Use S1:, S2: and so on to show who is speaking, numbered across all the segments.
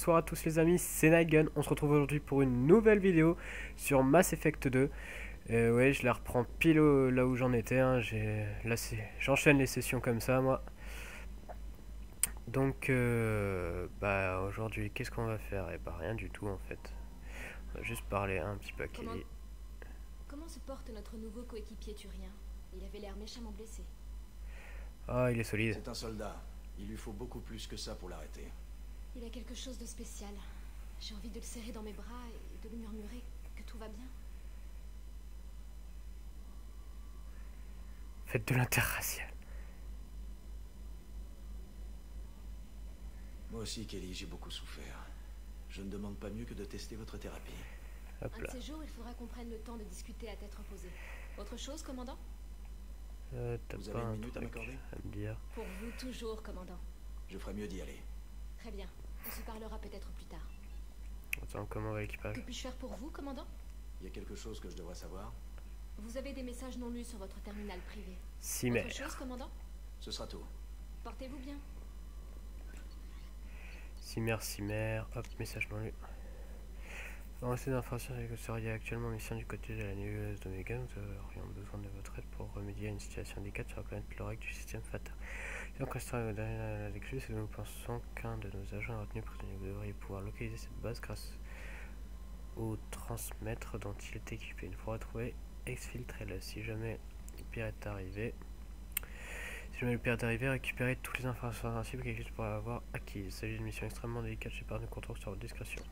S1: bonsoir à tous les amis, c'est Nightgun. On se retrouve aujourd'hui pour une nouvelle vidéo sur Mass Effect 2. Ouais, je la reprends pile là où j'en étais. Hein. J'enchaîne les sessions comme ça, moi. Donc, aujourd'hui, qu'est-ce qu'on va faire? Eh bah, rien du tout en fait. On va juste parler un petit peu à Kelly.
S2: Comment se porte notre nouveau coéquipier turien? Il avait l'air méchamment blessé.
S1: Ah, il est solide.
S3: C'est un soldat. Il lui faut beaucoup plus que ça pour l'arrêter.
S2: Il a quelque chose de spécial. J'ai envie de le serrer dans mes bras et de lui murmurer que tout va bien.
S1: Faites de l'interracial.
S3: Moi aussi, Kelly, j'ai beaucoup souffert. Je ne demande pas mieux que de tester votre thérapie.
S1: Hop
S2: Un
S1: là.
S2: de ces jours, il faudra qu'on prenne le temps de discuter à tête reposée. Autre chose, commandant?
S1: T'as
S3: Vous
S1: pas
S3: avez une
S1: un
S3: minute à
S1: truc
S3: m'accorder?
S1: à me dire?
S2: Pour vous, toujours, commandant.
S3: Je ferais mieux d'y aller.
S2: Très bien. On se parlera peut-être plus tard.
S1: Attends, comment va l'équipage?
S2: Que puis-je faire pour vous, commandant?
S3: Il y a quelque chose que je devrais savoir?
S2: Vous avez des messages non lus sur votre terminal privé.
S1: Cimère.
S2: Autre chose, commandant?
S3: Ce sera tout.
S2: Portez-vous bien.
S1: Cimère. Hop, message non lu. Dans ces informations, que vous seriez actuellement en mission du côté de la nébuleuse d'Omega. Nous aurions besoin de votre aide pour remédier à une situation délicate sur la planète Lorac du système Fata. Si on constate derrière l'écluse, nous pensons qu'un de nos agents est retenu prisonnier. Vous devriez pouvoir localiser cette base grâce au transmettre dont il est équipé. Il faudra trouver exfiltrer-le. Si jamais le pire est arrivé, récupérez toutes les informations sensibles qu'Eclipse pourrait avoir acquises. Il s'agit d'une mission extrêmement délicate. J'ai pas de contrôle sur votre discrétion.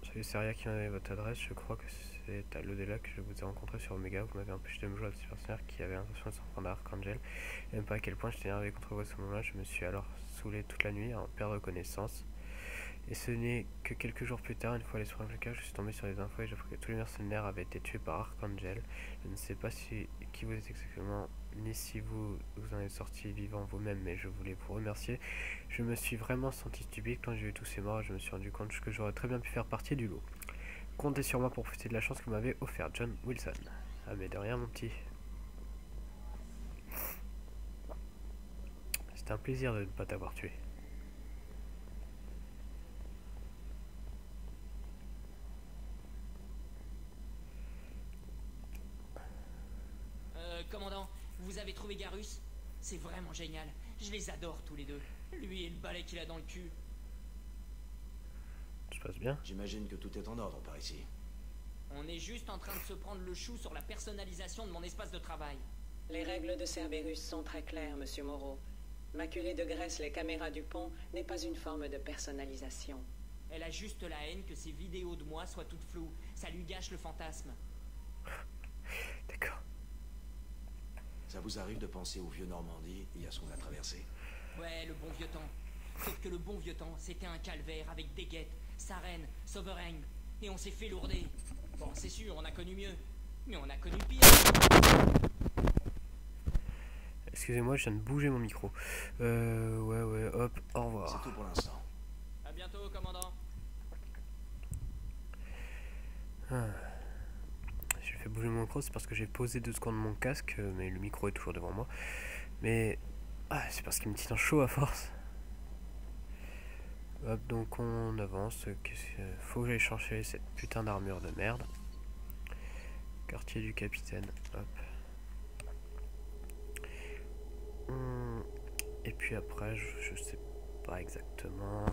S1: Salut, c'est Ria qui m'a donné votre adresse. Je crois que c'est à l'au-delà que je vous ai rencontré sur Omega. Vous m'avez empêché de me jouer à ce mercenaire qui avait l'intention de s'en prendre à Archangel. Et même pas à quel point j'étais énervé contre vous à ce moment-là. Je me suis alors saoulé toute la nuit à en perdre connaissance. Et ce n'est que quelques jours plus tard, une fois l'esprit impliqué, je suis tombé sur les infos et j'ai appris que tous les mercenaires avaient été tués par Archangel. Je ne sais pas qui vous êtes exactement, ni si vous en êtes sorti vivant vous-même, mais je voulais vous remercier. Je me suis vraiment senti stupide quand j'ai vu tous ces morts et je me suis rendu compte que j'aurais très bien pu faire partie du lot. Comptez sur moi pour profiter de la chance que vous m'avez offerte, John Wilson. Ah mais de rien mon petit. C'était un plaisir de ne pas t'avoir tué.
S4: Commandant, vous avez trouvé Garrus? C'est vraiment génial. Je les adore tous les deux. Lui et le balai qu'il a dans le cul.
S1: Tout se passe bien?
S3: J'imagine que tout est en ordre par ici.
S4: On est juste en train de se prendre le chou sur la personnalisation de mon espace de travail.
S5: Les règles de Cerberus sont très claires, Monsieur Moreau. Maculer de graisse les caméras du pont n'est pas une forme de personnalisation.
S4: Elle a juste la haine que ces vidéos de moi soient toutes floues. Ça lui gâche le fantasme.
S1: D'accord.
S3: Ça vous arrive de penser au vieux Normandie et à ce qu'on a traversé?
S4: Ouais, le bon vieux temps. Sauf que le bon vieux temps, c'était un calvaire avec des guettes, Saren, Sovereign. Et on s'est fait lourder. Bon, c'est sûr, on a connu mieux. Mais on a connu pire.
S1: Excusez-moi, je viens de bouger mon micro. Ouais, hop, au revoir.
S3: C'est tout pour l'instant.
S4: À bientôt, commandant.
S1: J'ai fait bouger mon micro, c'est parce que j'ai posé 2 secondes mon casque, mais le micro est toujours devant moi. Mais c'est parce qu'il me tient chaud à force. Hop, donc on avance. Faut que j'aille chercher cette putain d'armure de merde. Quartier du capitaine. Hop. Et puis après, je sais pas exactement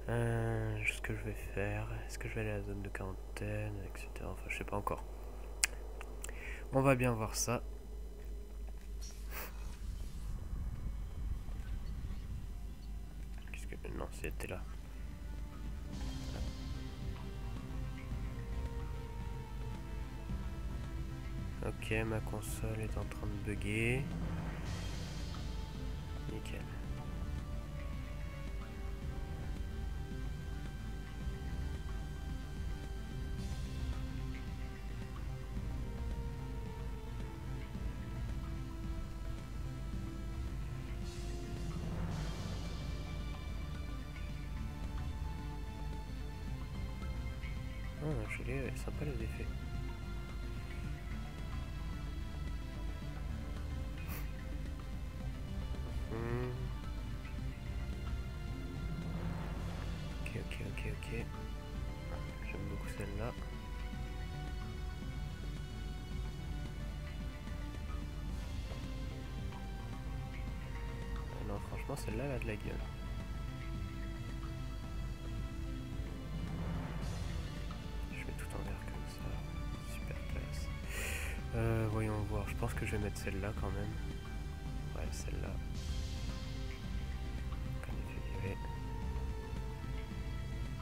S1: ce que je vais faire. Est-ce que je vais aller à la zone de quarantaine, etc. Enfin, je sais pas encore. On va bien voir ça. Non, c'était là. Ok, ma console est en train de bugger. Nickel. Joli, sympa les effets. ok. J'aime beaucoup celle-là. Non, franchement, celle-là, elle a de la gueule. Je mets tout en vert comme ça. Super classe. Voyons voir. Je pense que je vais mettre celle-là quand même. Ouais, celle-là.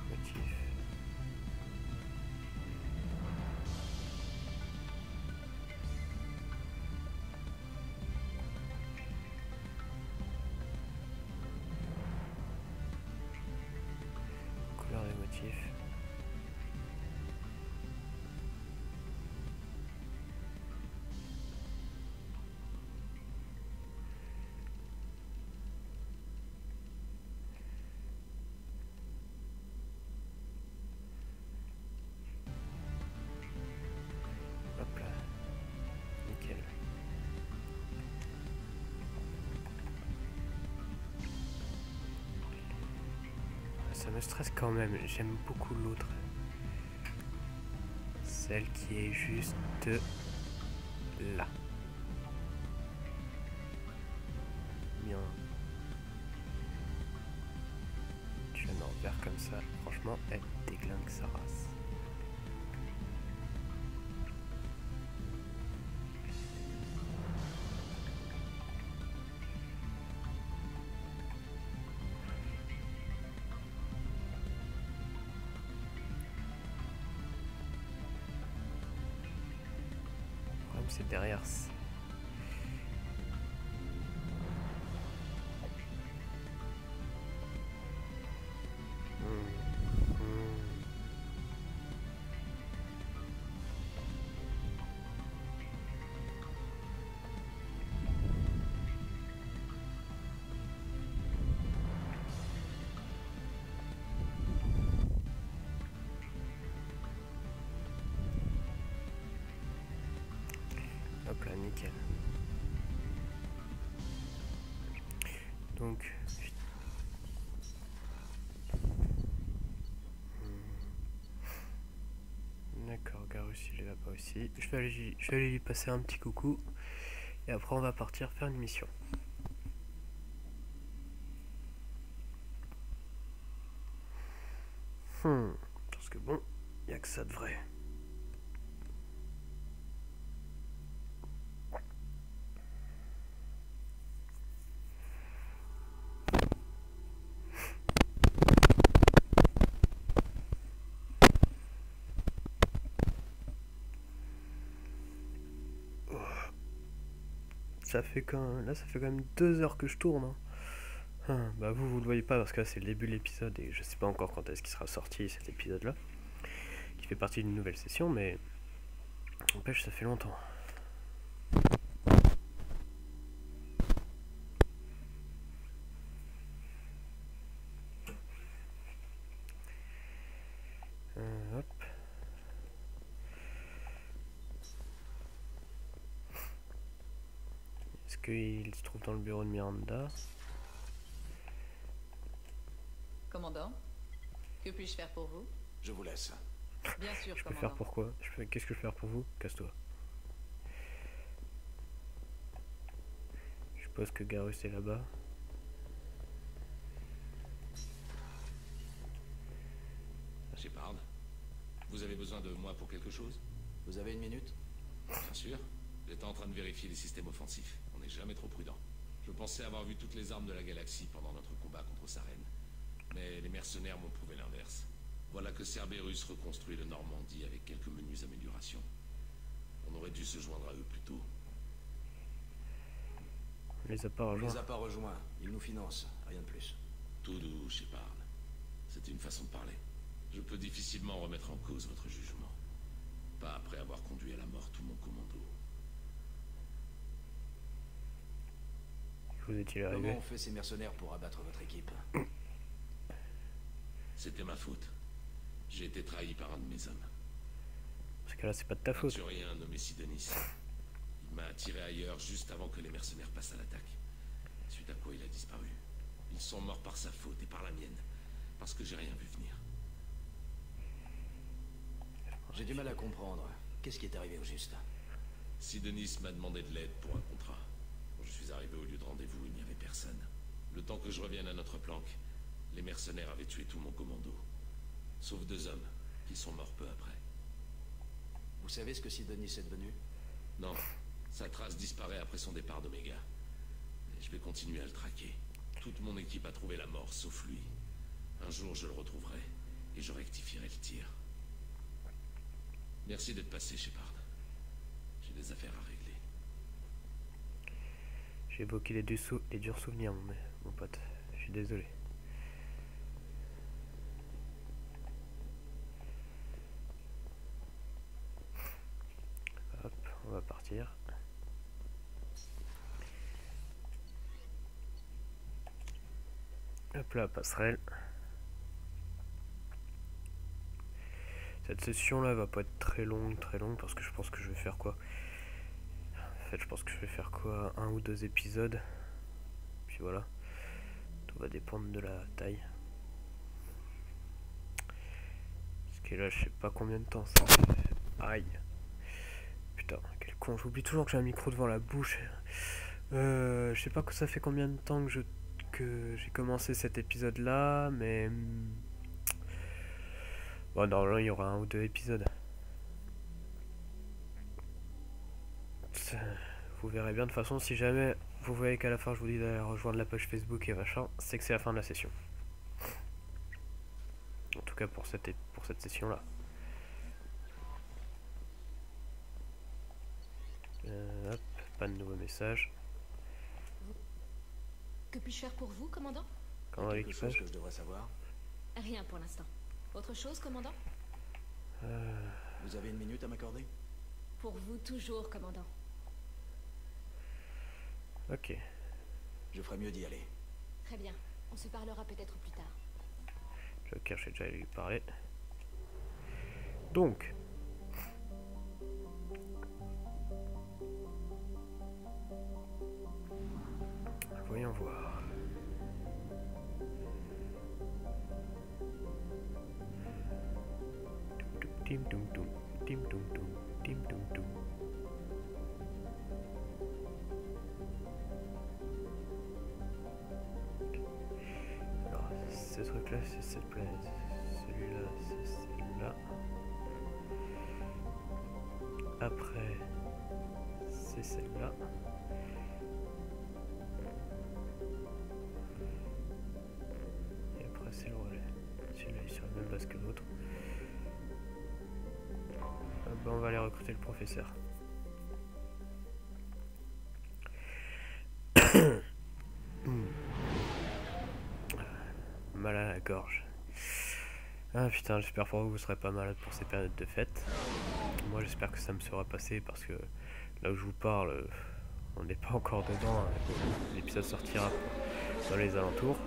S1: Motif. Couleur des motifs. Hop là. Nickel. Ça me stresse quand même. J'aime beaucoup l'autre. Celle qui est juste là. Bien. Tu la mets en vert comme ça. Franchement, elle déglingue sa race. Le problème, c'est derrière. Hop là, nickel. Donc, d'accord, Garus il est là-bas aussi. Je vais aller lui passer un petit coucou et après on va partir faire une mission. Parce que bon, il n'y a que ça de vrai. Ça fait quand même 2 heures que je tourne. Bah vous le voyez pas parce que là c'est le début de l'épisode et je sais pas encore quand est-ce qu'il sera sorti cet épisode là, qui fait partie d'une nouvelle session, mais n'empêche ça fait longtemps. Hop. Est-ce qu'il se trouve dans le bureau de Miranda?
S6: Commandant, que puis-je faire pour vous?
S3: Je vous laisse.
S6: Bien sûr,
S1: Je peux
S6: commandant.
S1: faire pourquoi? Qu'est-ce que je peux faire pour vous? Casse-toi. Je suppose que Garus est là-bas.
S7: Shepard, vous avez besoin de moi pour quelque chose?
S3: Vous avez une minute?
S7: Bien sûr. J'étais en train de vérifier les systèmes offensifs. On n'est jamais trop prudent. Je pensais avoir vu toutes les armes de la galaxie pendant notre combat contre Sarène. Mais les mercenaires m'ont prouvé l'inverse. Voilà que Cerberus reconstruit le Normandie avec quelques menues améliorations. On aurait dû se joindre à eux plus tôt.
S1: On les a pas
S3: On
S1: rejoints.
S3: les a pas rejoints. Ils nous financent. Rien de plus.
S7: Tout doux, Shepard. C'est une façon de parler. Je peux difficilement remettre en cause votre jugement. Pas après avoir conduit à la mort tout mon commando.
S1: Vous est-il arrivé?
S3: Comment on fait ces mercenaires pour abattre votre équipe?
S7: C'était ma faute. J'ai été trahi par un de mes hommes.
S1: Parce que là c'est pas de ta faute.
S7: Arthurien nommé Sidonis. Il m'a attiré ailleurs juste avant que les mercenaires passent à l'attaque. Suite à quoi il a disparu. Ils sont morts par sa faute et par la mienne. Parce que j'ai rien vu venir.
S3: J'ai du mal à comprendre. Qu'est-ce qui est arrivé au juste?
S7: Sidonis m'a demandé de l'aide pour un contrat. Quand je suis arrivé au lieu de rendez-vous, il n'y avait personne. Le temps que je revienne à notre planque, les mercenaires avaient tué tout mon commando. Sauf 2 hommes, qui sont morts peu après.
S3: Vous savez ce que Sidonis est devenu?
S7: Non, sa trace disparaît après son départ d'Oméga. Mais je vais continuer à le traquer. Toute mon équipe a trouvé la mort, sauf lui. Un jour, je le retrouverai, et je rectifierai le tir. Merci d'être passé, Shepard. J'ai des affaires à régler.
S1: J'ai évoqué les durs souvenirs, mon pote. Je suis désolé. Hop, on va partir. Hop là, passerelle. Cette session là va pas être très longue parce que je pense que je vais faire quoi? En fait, je pense que je vais faire quoi? 1 ou 2 épisodes. Puis voilà. Tout va dépendre de la taille. Parce que là, je sais pas combien de temps ça fait. Aïe. Putain, quel con. J'oublie toujours que j'ai un micro devant la bouche. Je sais pas que ça fait combien de temps que j'ai commencé cet épisode là, mais bon, normalement il y aura 1 ou 2 épisodes. Vous verrez bien. De toute façon, si jamais vous voyez qu'à la fin je vous dis d'aller rejoindre la page Facebook et machin, c'est que c'est la fin de la session. En tout cas pour cette session là. Hop, pas de nouveaux messages.
S2: Que puis-je faire pour vous, commandant?
S1: Comment
S3: Quelque chose
S1: l'équipage?
S3: que je devrais savoir?
S2: Rien pour l'instant. Autre chose, commandant?
S3: Vous avez 1 minute à m'accorder?
S2: Pour vous, toujours, commandant.
S1: Ok.
S3: Je ferais mieux d'y aller.
S2: Très bien. On se parlera peut-être plus tard.
S1: Joker, j'ai déjà lui parler. Donc. Voyons voir. Tim tum tum, tim tum tum, tim tum tum. Alors, ce truc-là, c'est cette planète. Celui-là, c'est celle-là. Après, c'est celle-là. Et après, c'est le relais. Celui-là est sur la même base que l'autre. Ben, on va aller recruter le professeur. Mal à la gorge. Ah putain, j'espère pour vous que vous serez pas malade pour ces périodes de fête. Moi j'espère que ça me sera passé parce que là où je vous parle, on n'est pas encore dedans. L'épisode sortira dans les alentours.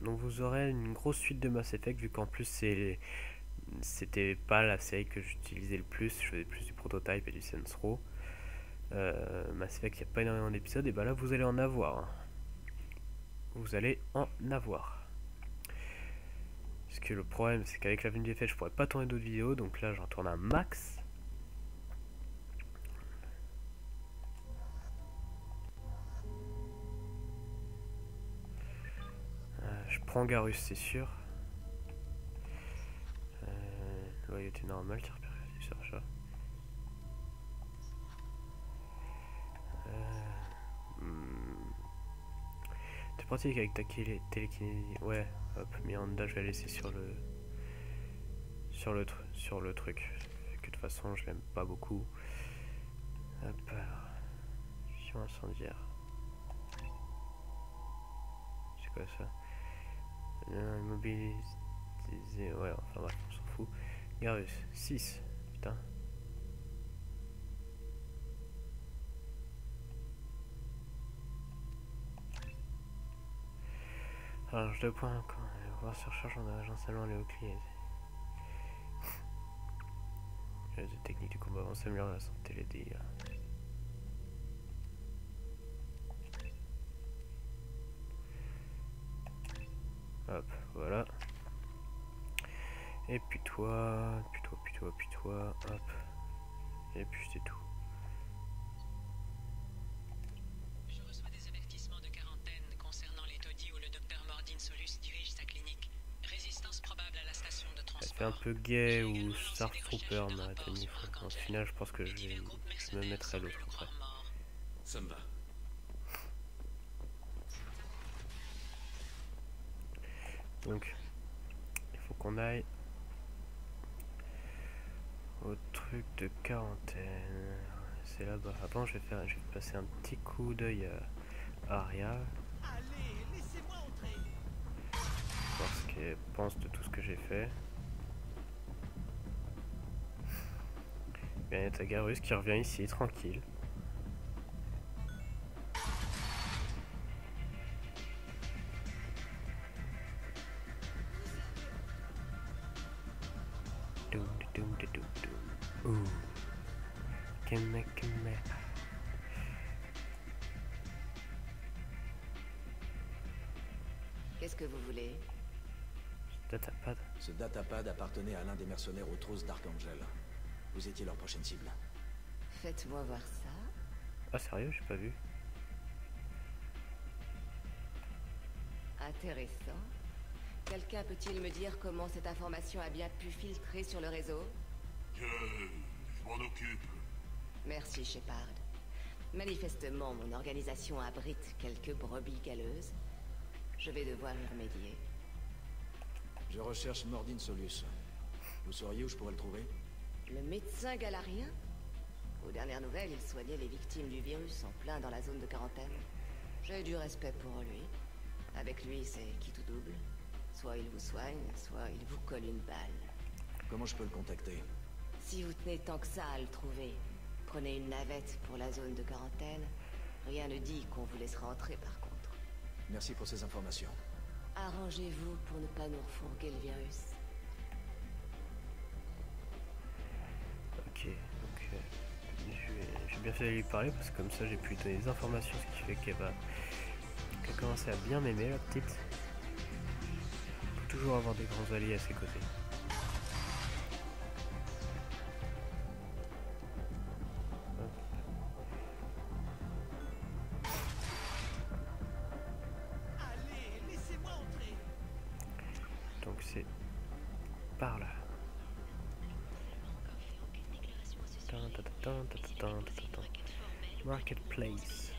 S1: Donc vous aurez une grosse suite de Mass Effect vu qu'en plus c'était pas la série que j'utilisais le plus, je faisais plus du prototype et du Saints Row. Mass Effect, il n'y a pas énormément d'épisodes, et bah là vous allez en avoir. Vous allez en avoir. Parce que le problème c'est qu'avec la venue des fêtes je pourrais pas tourner d'autres vidéos, donc là j'en tourne un max. Je prends Garus, c'est sûr. Loyauté normale, tir percuté sur achat. T'es pratique avec ta télékinésie. Ouais, hop, Miranda, je vais la laisser sur le truc. Que de toute façon, je l'aime pas beaucoup. Hop, alors. Fusion incendiaire. C'est quoi ça? Immobilisé. Ouais, enfin bref, on s'en fout. Garus, 6. Putain. Alors, je dois point voir sur charge en agence allemand les Euclides. Les techniques du combat avancent, améliorent la santé, les dégâts. Hop, voilà. Et puis toi, puis toi, hop. Et puis c'est tout.
S5: Je reçois des avertissements de quarantaine concernant les taudis où le docteur Mordin Solus dirige sa clinique. Résistance probable à la station de transport.
S1: Ça fait un peu gay ou Star Trooper m'a atteint. Au final, je pense que je me mettrai l'autre après.
S7: Ça me va.
S1: Donc, il faut qu'on aille au truc de quarantaine. C'est là-bas. Avant, je vais passer un petit coup d'œil à Aria. Voir ce qu'elle pense de tout ce que j'ai fait. Bien, il y a ta Garus qui revient ici, tranquille. Ouh. Keme.
S8: Qu'est-ce que vous voulez?
S1: Datapad.
S3: Ce datapad appartenait à l'un des mercenaires aux trousses d'Archangel. Vous étiez leur prochaine cible.
S8: Faites-moi voir ça.
S1: Ah sérieux, j'ai pas vu.
S8: Intéressant. Quelqu'un peut-il me dire comment cette information a bien pu filtrer sur le réseau?
S9: Je m'en occupe.
S8: Merci, Shepard. Manifestement, mon organisation abrite quelques brebis galeuses. Je vais devoir y remédier.
S3: Je recherche Mordin Solus. Vous sauriez où je pourrais le trouver?
S8: Le médecin galarien? Aux dernières nouvelles, il soignait les victimes du virus en plein dans la zone de quarantaine. J'ai du respect pour lui. Avec lui, c'est qui tout double. Soit il vous soigne, soit il vous colle une balle.
S3: Comment je peux le contacter?
S8: Si vous tenez tant que ça à le trouver, prenez une navette pour la zone de quarantaine. Rien ne dit qu'on vous laissera entrer par contre.
S3: Merci pour ces informations.
S8: Arrangez-vous pour ne pas nous refourguer le virus.
S1: Ok, donc j'ai bien fait de lui parler parce que comme ça j'ai pu lui donner des informations, ce qui fait qu'elle va commencer à bien m'aimer la petite. Faut toujours avoir des grands alliés à ses côtés. Donc c'est par là. Marketplace.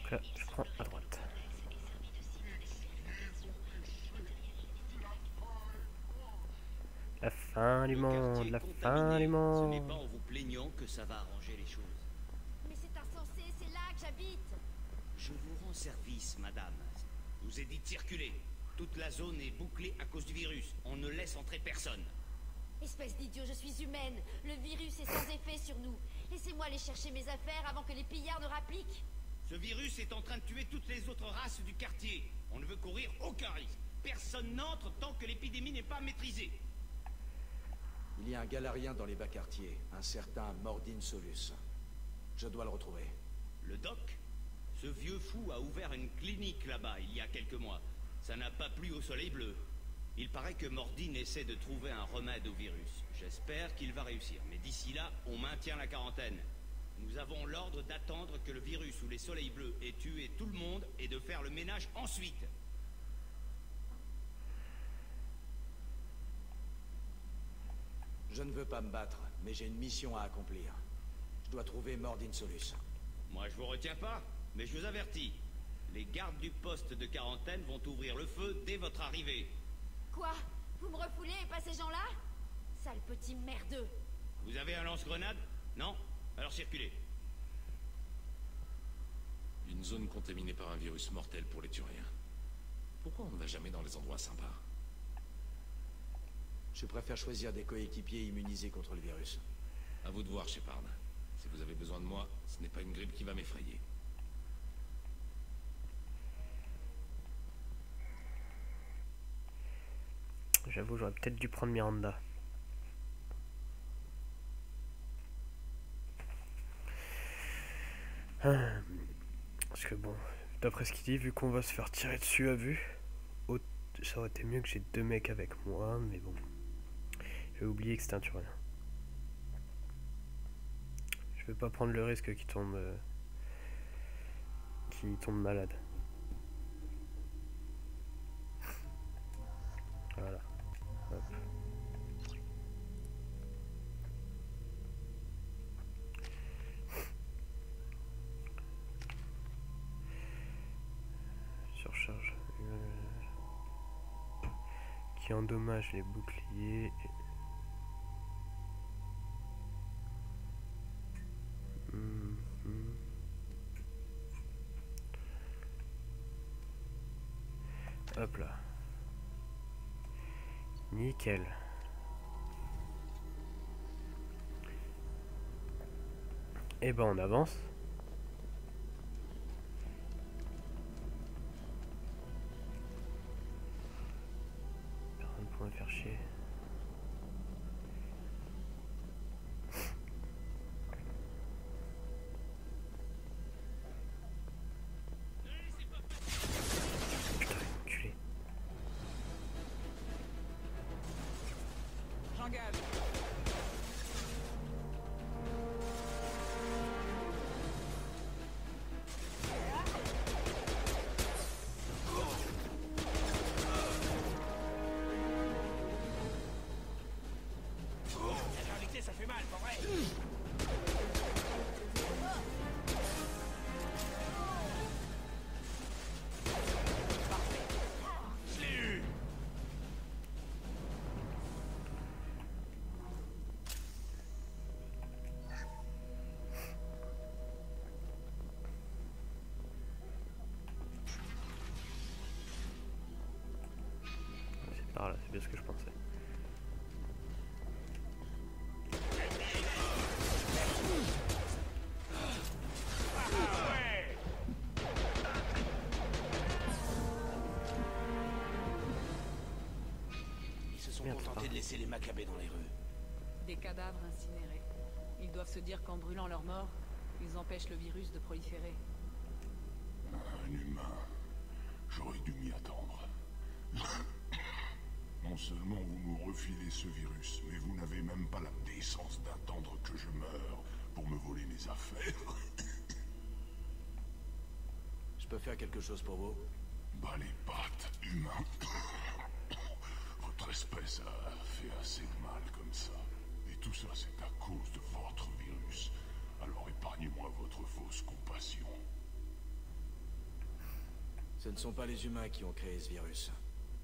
S1: Donc là, je prends à droite. La fin du monde, la fin du
S10: Ce n'est
S1: monde.
S10: pas en vous plaignant que ça va arranger les choses.
S2: Mais c'est insensé, c'est là que j'habite.
S10: Je vous rends service, madame. Je vous ai dit de circuler. Toute la zone est bouclée à cause du virus. On ne laisse entrer personne.
S2: Espèce d'idiot, je suis humaine. Le virus est sans effet sur nous. Laissez-moi aller chercher mes affaires avant que les pillards ne rappliquent.
S10: Ce virus est en train de tuer toutes les autres races du quartier. On ne veut courir aucun risque. Personne n'entre tant que l'épidémie n'est pas maîtrisée.
S3: Il y a un galarien dans les bas quartiers, un certain Mordin Solus. Je dois le retrouver.
S10: Le doc? Ce vieux fou a ouvert une clinique là-bas il y a quelques mois. Ça n'a pas plu au soleil bleu. Il paraît que Mordin essaie de trouver un remède au virus. J'espère qu'il va réussir. Mais d'ici là, on maintient la quarantaine. Nous avons l'ordre d'attendre que le virus ou les soleils bleus aient tué tout le monde et de faire le ménage ensuite.
S3: Je ne veux pas me battre, mais j'ai une mission à accomplir. Je dois trouver Mordin Solus.
S10: Moi, je vous retiens pas, mais je vous avertis. Les gardes du poste de quarantaine vont ouvrir le feu dès votre arrivée.
S2: Quoi? Vous me refoulez et pas ces gens-là? Sale petit merdeux.
S10: Vous avez un lance-grenade? Non? Alors circulez.
S7: Une zone contaminée par un virus mortel pour les Turiens. Pourquoi on ne va jamais dans les endroits sympas?
S3: Je préfère choisir des coéquipiers immunisés contre le virus.
S7: À vous de voir, Shepard. Si vous avez besoin de moi, ce n'est pas une grippe qui va m'effrayer.
S1: J'avoue, j'aurais peut-être dû prendre Miranda. Parce que bon, d'après ce qu'il dit, vu qu'on va se faire tirer dessus à vue, ça aurait été mieux que j'ai 2 mecs avec moi, mais bon. J'ai oublié que c'était un Turien. Je vais pas prendre le risque qu'il tombe malade. Voilà. Hop. Surcharge. Qui endommage les boucliers. Hop là. Nickel. Et ben on avance. Personne pour me faire chier. Voilà, c'est bien ce que je pensais.
S3: Ils se sont contentés de laisser les Maccabées dans les rues.
S6: Des cadavres incinérés. Ils doivent se dire qu'en brûlant leurs morts, ils empêchent le virus de proliférer.
S9: Un humain. J'aurais dû m'y attendre. Non seulement vous nous refilez ce virus, mais vous n'avez même pas la décence d'attendre que je meure pour me voler mes affaires.
S3: Je peux faire quelque chose pour vous?
S9: Bah les pattes, humains. Votre espèce a fait assez de mal comme ça. Et tout ça, c'est à cause de votre virus. Alors épargnez-moi votre fausse compassion.
S3: Ce ne sont pas les humains qui ont créé ce virus.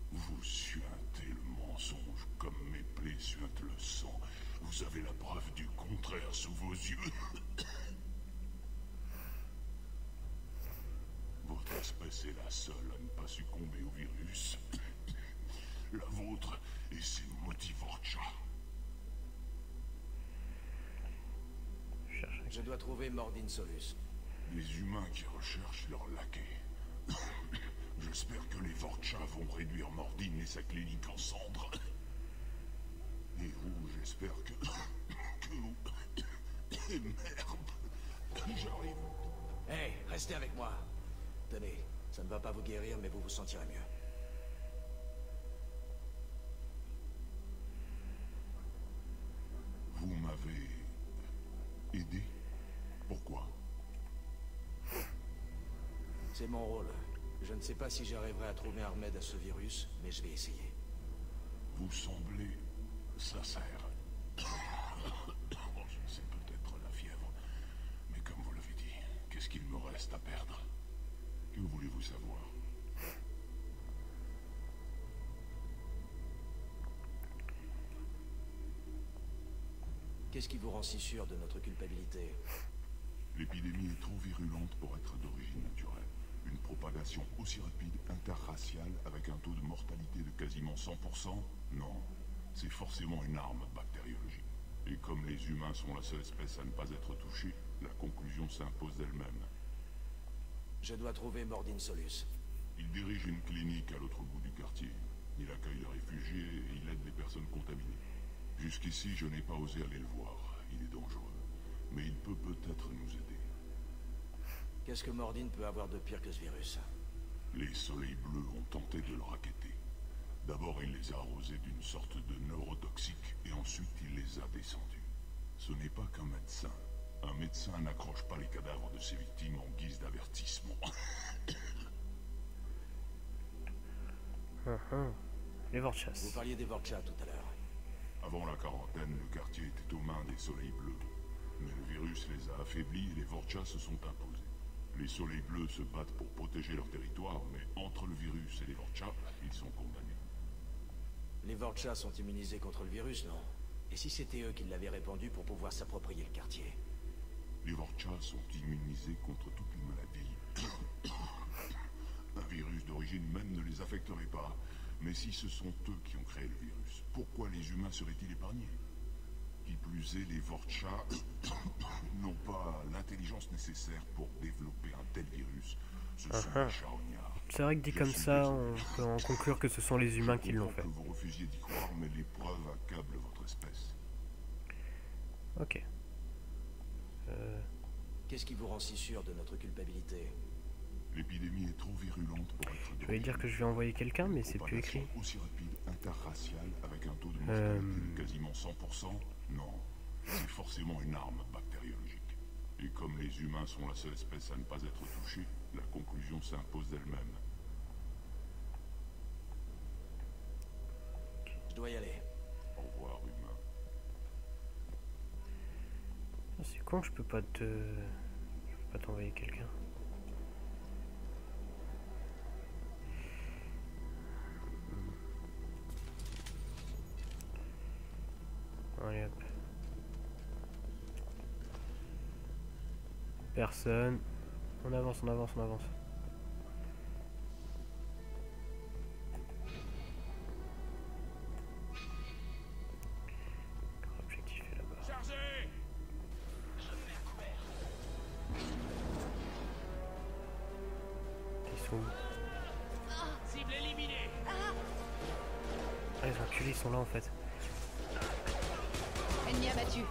S9: Vous suintez le mensonge comme mes plaies suintent le sang. Vous avez la preuve du contraire sous vos yeux. Votre espèce est la seule à ne pas succomber au virus. La vôtre et ses Motivorcha.
S3: Je dois trouver Mordin Solus.
S9: Les humains qui recherchent leur laquais. J'espère que les Vorcha vont réduire Mordin et sa clinique en cendres. Et vous, j'espère que vous... Et merde. J'arrive.
S3: Hey, restez avec moi. Tenez, ça ne va pas vous guérir, mais vous vous sentirez mieux.
S9: Vous m'avez... aidé? Pourquoi?
S3: C'est mon rôle. Je ne sais pas si j'arriverai à trouver un remède à ce virus, mais je vais essayer.
S9: Vous semblez sincère. C'est peut-être la fièvre, mais comme vous l'avez dit, qu'est-ce qu'il me reste à perdre? Que voulez-vous savoir?
S3: Qu'est-ce qui vous rend si sûr de notre culpabilité?
S9: L'épidémie est trop virulente pour être d'origine naturelle. Une propagation aussi rapide, interraciale, avec un taux de mortalité de quasiment 100%? Non. C'est forcément une arme bactériologique. Et comme les humains sont la seule espèce à ne pas être touchée, la conclusion s'impose d'elle-même.
S3: Je dois trouver Mordin Solus.
S9: Il dirige une clinique à l'autre bout du quartier. Il accueille les réfugiés et il aide les personnes contaminées. Jusqu'ici, je n'ai pas osé aller le voir. Il est dangereux. Mais il peut peut-être nous aider.
S3: Qu'est-ce que Mordin peut avoir de pire que ce virus?
S9: Les soleils bleus ont tenté de le racketter. D'abord, il les a arrosés d'une sorte de neurotoxique, et ensuite il les a descendus. Ce n'est pas qu'un médecin. Un médecin n'accroche pas les cadavres de ses victimes en guise d'avertissement.
S1: Les Vorchas.
S3: Vous parliez des Vorchas tout à l'heure.
S9: Avant la quarantaine, le quartier était aux mains des soleils bleus. Mais le virus les a affaiblis et les Vorchas se sont imposés. Les soleils bleus se battent pour protéger leur territoire, mais entre le virus et les Vorchas, ils sont condamnés.
S3: Les Vorchas sont immunisés contre le virus, non? Et si c'était eux qui l'avaient répandu pour pouvoir s'approprier le quartier?
S9: Les Vorchas sont immunisés contre toutes les maladies. Un virus d'origine humaine ne les affecterait pas. Mais si ce sont eux qui ont créé le virus, pourquoi les humains seraient-ils épargnés? Qui plus est, les Vorchas n'ont pas l'intelligence nécessaire pour développer un tel virus. Ce sont des charognards.
S1: C'est vrai que dit comme ça, on peut en conclure que ce sont les humains qui l'ont fait.
S9: Que vous refusiez d'y croire, mais les preuves accablent votre espèce.
S1: Ok.
S3: Qu'est-ce qui vous rend si sûr de notre culpabilité?
S9: L'épidémie est trop virulente pour être...
S1: Je voulais dire que je vais envoyer quelqu'un, mais c'est plus écrit.
S9: Aussi rapide, interraciale, avec un taux de mortalité de quasiment 100%, non. C'est forcément une arme bactériologique. Et comme les humains sont la seule espèce à ne pas être touchée, la conclusion s'impose d'elle-même.
S3: Je dois y aller.
S9: Au revoir, humain.
S1: C'est con, je peux pas t'envoyer quelqu'un. Allez hop. Personne. On avance, on avance, on avance. Quel objectif est là-bas?
S7: Chargez!
S1: Ils sont où?
S7: Cible éliminée!
S1: Ah, les enculés, ils sont là en fait.
S6: Ennemi abattu.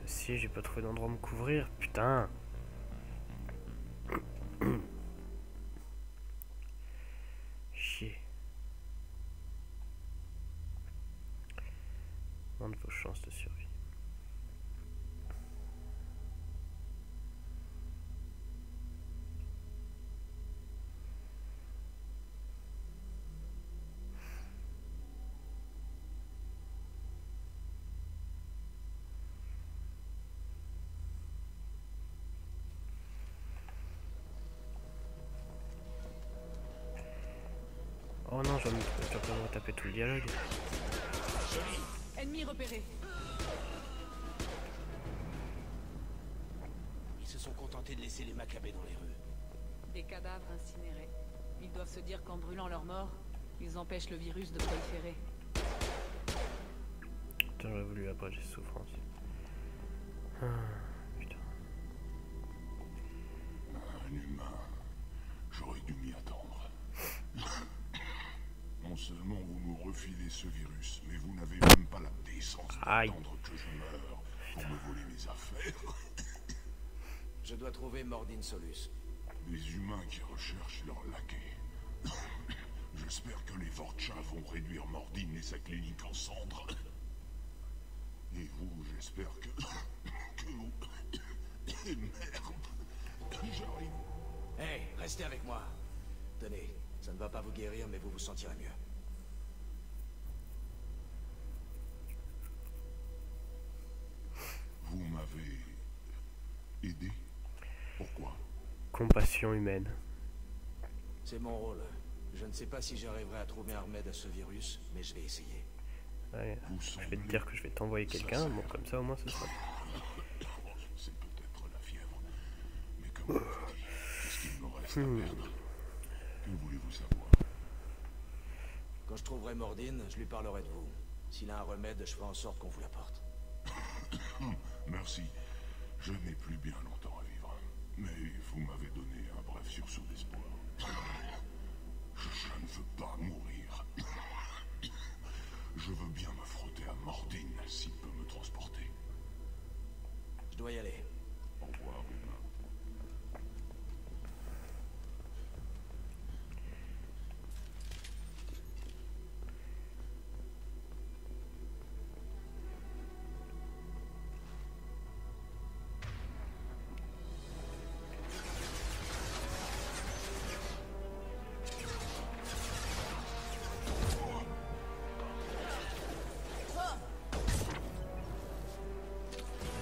S1: Si j'ai pas trouvé d'endroit où me couvrir, putain. Chier. Moins de vos chances de survie. Oh non, je vais pas me taper tout le dialogue.
S6: Ennemi repéré.
S3: Ils se sont contentés de laisser les macabées dans les rues.
S6: Des cadavres incinérés. Ils doivent se dire qu'en brûlant leurs morts, ils empêchent le virus de proliférer.
S1: Putain, j'aurais voulu abréger ses souffrances. Putain.
S9: Un humain. J'aurais dû m'y attendre. Non seulement vous nous refilez ce virus, mais vous n'avez même pas la décence d'attendre que je meure pour me voler mes affaires.
S3: Je dois trouver Mordin Solus.
S9: Des humains qui recherchent leur laquais. J'espère que les Vorchas vont réduire Mordin et sa clinique en cendres. Et vous, j'espère que vous... Et merde, j'arrive.
S3: Hey, restez avec moi. Tenez, ça ne va pas vous guérir, mais vous vous sentirez mieux.
S9: Vous m'avez aidé. Pourquoi?
S1: Compassion humaine.
S3: C'est mon rôle. Je ne sais pas si j'arriverai à trouver un remède à ce virus, mais je vais essayer.
S1: Ouais, je vais te dire que je vais t'envoyer quelqu'un, bon comme ça au moins ce sera.
S9: C'est peut-être la fièvre. Mais comme vous dit, qu'est-ce qu'il me reste à perdre? Que voulez-vous savoir?
S3: Quand je trouverai Mordin, je lui parlerai de vous. S'il a un remède, je ferai en sorte qu'on vous l'apporte.
S9: Merci. Je n'ai plus bien longtemps à vivre. Mais vous m'avez donné un bref sursaut d'espoir. Je ne veux pas mourir. Je veux bien me frotter à Mordin s'il peut me transporter.
S3: Je dois y aller.
S9: Au revoir, humain.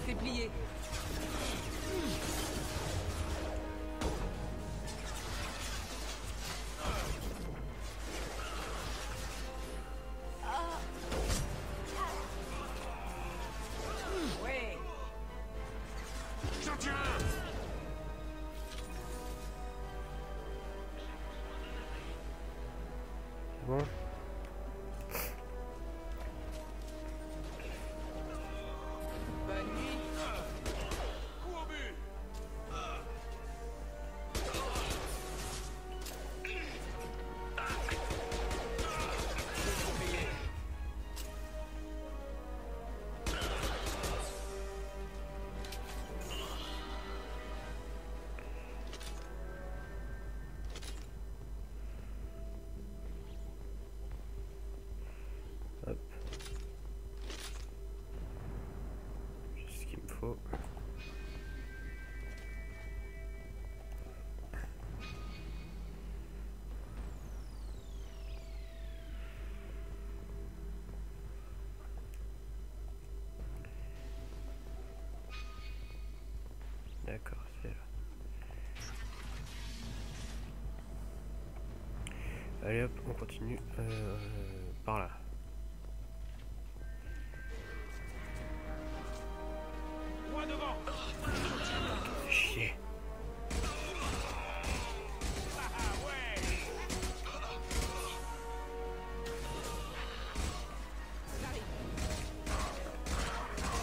S6: C'est plié. Ouais.
S7: J'en tiens.
S1: Bon.
S6: Bonne nuit.
S7: Coup au but.
S1: Hop. Juste ce qu'il me faut. D'accord, c'est là. Allez hop, on continue par là.
S7: Moi devant.
S1: Fais chier.
S7: Ah ouais.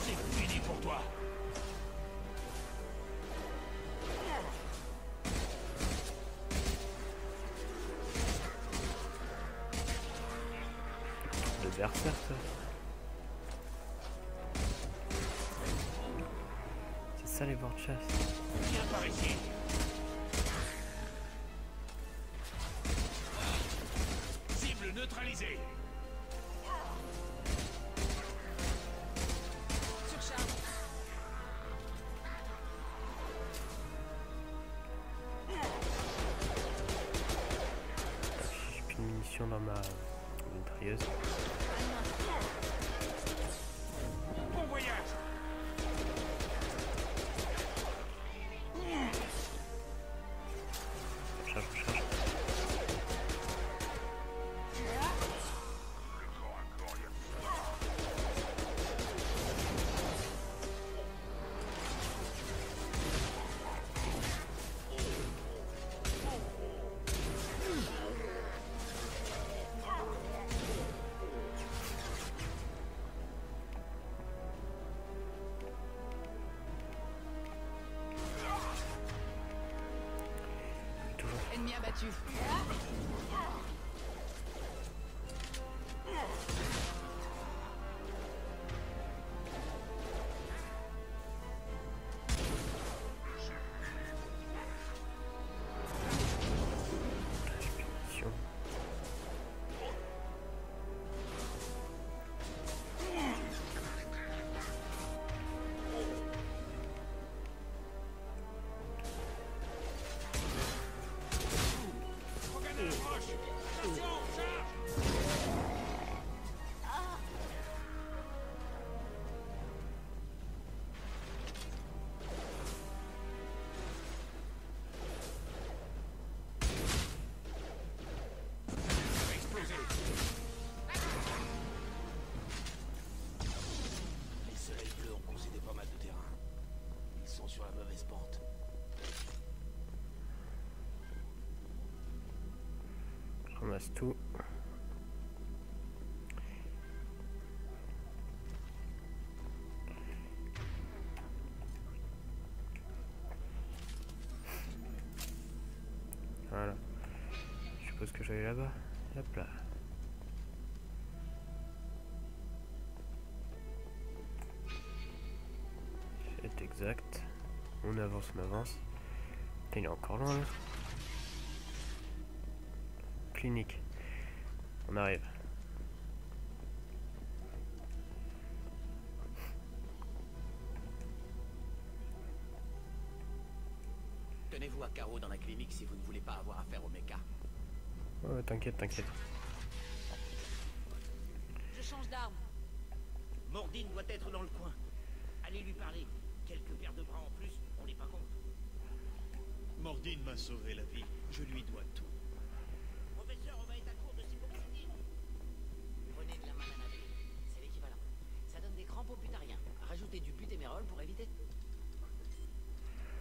S7: C'est fini pour toi.
S1: Le berserk ça. C'est ça les bords de chasse.
S7: Viens par ici. Cible neutralisée.
S6: Surcharge.
S1: J'ai plus de munitions dans ma mitrailleuse.
S7: Bon voyage.
S1: Recharge, recharge.
S6: Ennemi abattu.
S1: Munitions.
S7: Regardez l'approche. Attention, charge. Ça va exploser.
S11: Les soleils bleus ont concédé pas mal de terrain. Ils sont sur la mauvaise pente.
S1: Je ramasse tout. aller là-bas. Hop là. C'est exact. On avance, on avance. Putain, il est encore loin là. Clinique. On arrive.
S11: Tenez-vous à carreau dans la clinique si vous ne voulez pas avoir affaire au mecha.
S1: Ouais, t'inquiète, t'inquiète.
S6: Je change d'arme.
S11: Mordine doit être dans le coin. Allez lui parler. Quelques paires de bras en plus, on n'est pas contre.
S12: Mordine m'a sauvé la vie. Je lui dois tout.
S11: Professeur, on va être à court de ciboxétine.
S13: Prenez de la mananade. C'est l'équivalent. Ça donne des crampes aux butariens. Rajoutez du butémérol pour éviter...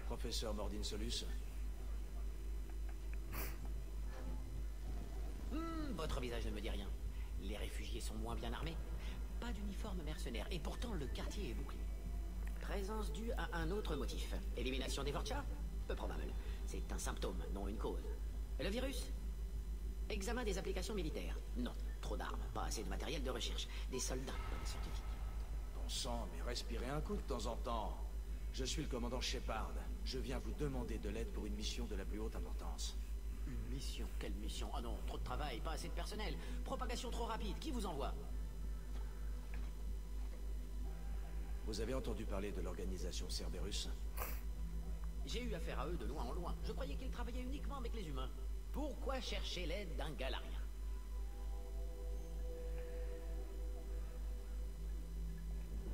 S3: Professeur Mordine Solus.
S13: Votre visage ne me dit rien. Les réfugiés sont moins bien armés. Pas d'uniforme mercenaire. Et pourtant, le quartier est bouclé. Présence due à un autre motif. Élimination des Vorcha? Peu probable. C'est un symptôme, non une cause. Le virus? Examen des applications militaires? Non. Trop d'armes. Pas assez de matériel de recherche. Des soldats, pas des scientifiques.
S3: Bon sang, mais respirez un coup de temps en temps. Je suis le commandant Shepard. Je viens vous demander de l'aide pour une mission de la plus haute importance.
S13: Une mission? Quelle mission? Ah non, trop de travail, pas assez de personnel. Propagation trop rapide. Qui vous envoie?
S3: Vous avez entendu parler de l'organisation Cerberus?
S13: J'ai eu affaire à eux de loin en loin. Je croyais qu'ils travaillaient uniquement avec les humains. Pourquoi chercher l'aide d'un galarien?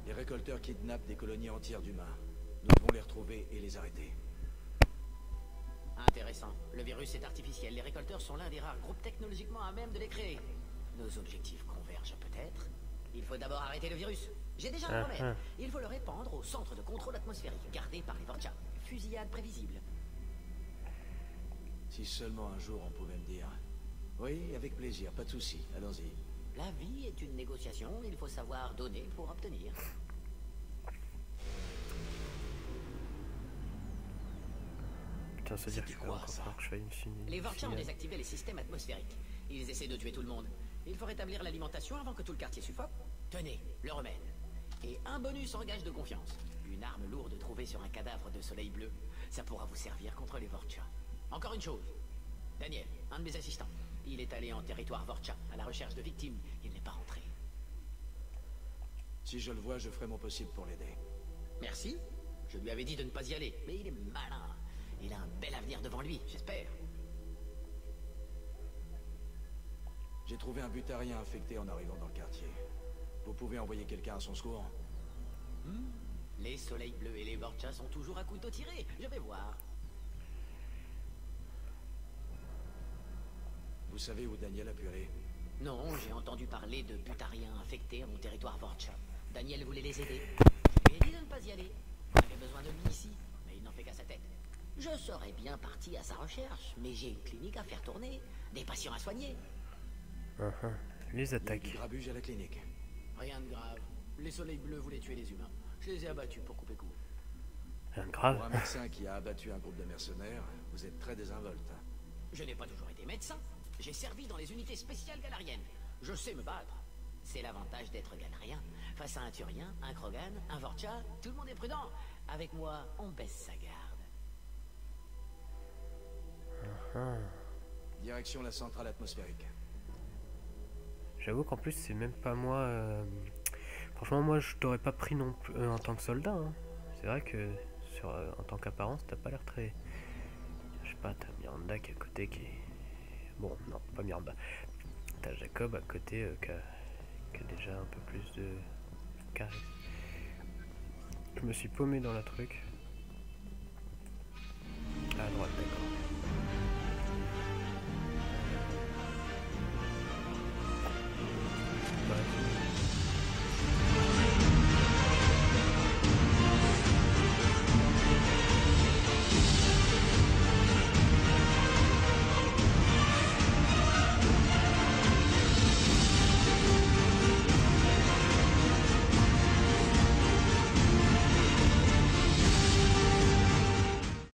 S3: Les récolteurs kidnappent des colonies entières d'humains. Nous devons les retrouver et les arrêter.
S13: Intéressant. Le virus est artificiel. Les récolteurs sont l'un des rares groupes technologiquement à même de les créer. Nos objectifs convergent peut-être. Il faut d'abord arrêter le virus. J'ai déjà un remède. Il faut le répandre au centre de contrôle atmosphérique, gardé par les Vorcha. Fusillade prévisible.
S3: Si seulement un jour on pouvait me dire. Oui, avec plaisir, pas de souci. Allons-y.
S13: La vie est une négociation. Il faut savoir donner pour obtenir.
S1: Putain, ça veut dire qu'il va encore falloir que je fasse une film.
S13: Les Vorcha ont désactivé les systèmes atmosphériques. Ils essaient de tuer tout le monde. Il faut rétablir l'alimentation avant que tout le quartier suffoque. Tenez, le remède. Et un bonus en gage de confiance. Une arme lourde trouvée sur un cadavre de soleil bleu. Ça pourra vous servir contre les Vorcha. Encore une chose. Daniel, un de mes assistants. Il est allé en territoire Vorcha, à la recherche de victimes. Il n'est pas rentré.
S3: Si je le vois, je ferai mon possible pour l'aider.
S13: Merci. Je lui avais dit de ne pas y aller, mais il est malin. Il a un bel avenir devant lui, j'espère.
S3: J'ai trouvé un butarien infecté en arrivant dans le quartier. Vous pouvez envoyer quelqu'un à son secours?
S13: Les soleils bleus et les Vorcha sont toujours à couteau tiré. Je vais voir.
S3: Vous savez où Daniel a pu aller?
S13: Non, j'ai entendu parler de butariens infectés en territoire Vorcha. Daniel voulait les aider. Je lui ai dit de ne pas y aller. Il avait besoin de lui ici, mais il n'en fait qu'à sa tête. Je serais bien parti à sa recherche, mais j'ai une clinique à faire tourner, des patients à soigner.
S1: Les attaques.
S3: Il y a du grabuge à la clinique.
S13: Rien de grave. Les soleils bleus voulaient tuer les humains. Je les ai abattus pour couper court.
S1: Rien de grave.
S3: Pour un médecin qui a abattu un groupe de mercenaires, vous êtes très désinvolte.
S13: Je n'ai pas toujours été médecin. J'ai servi dans les unités spéciales galariennes. Je sais me battre. C'est l'avantage d'être galarien. Face à un Turien, un Krogan, un Vorcha, tout le monde est prudent. Avec moi, on baisse sa garde.
S3: Direction la centrale atmosphérique.
S1: J'avoue qu'en plus, c'est même pas moi... Franchement, moi, je t'aurais pas pris non plus en tant que soldat. Hein. C'est vrai que, en tant qu'apparence, t'as pas l'air très... Je sais pas, t'as Miranda qui est à côté qui est... Bon, non, pas Miranda. T'as Jacob à côté qui a déjà un peu plus de charisme. Je me suis paumé dans la truc.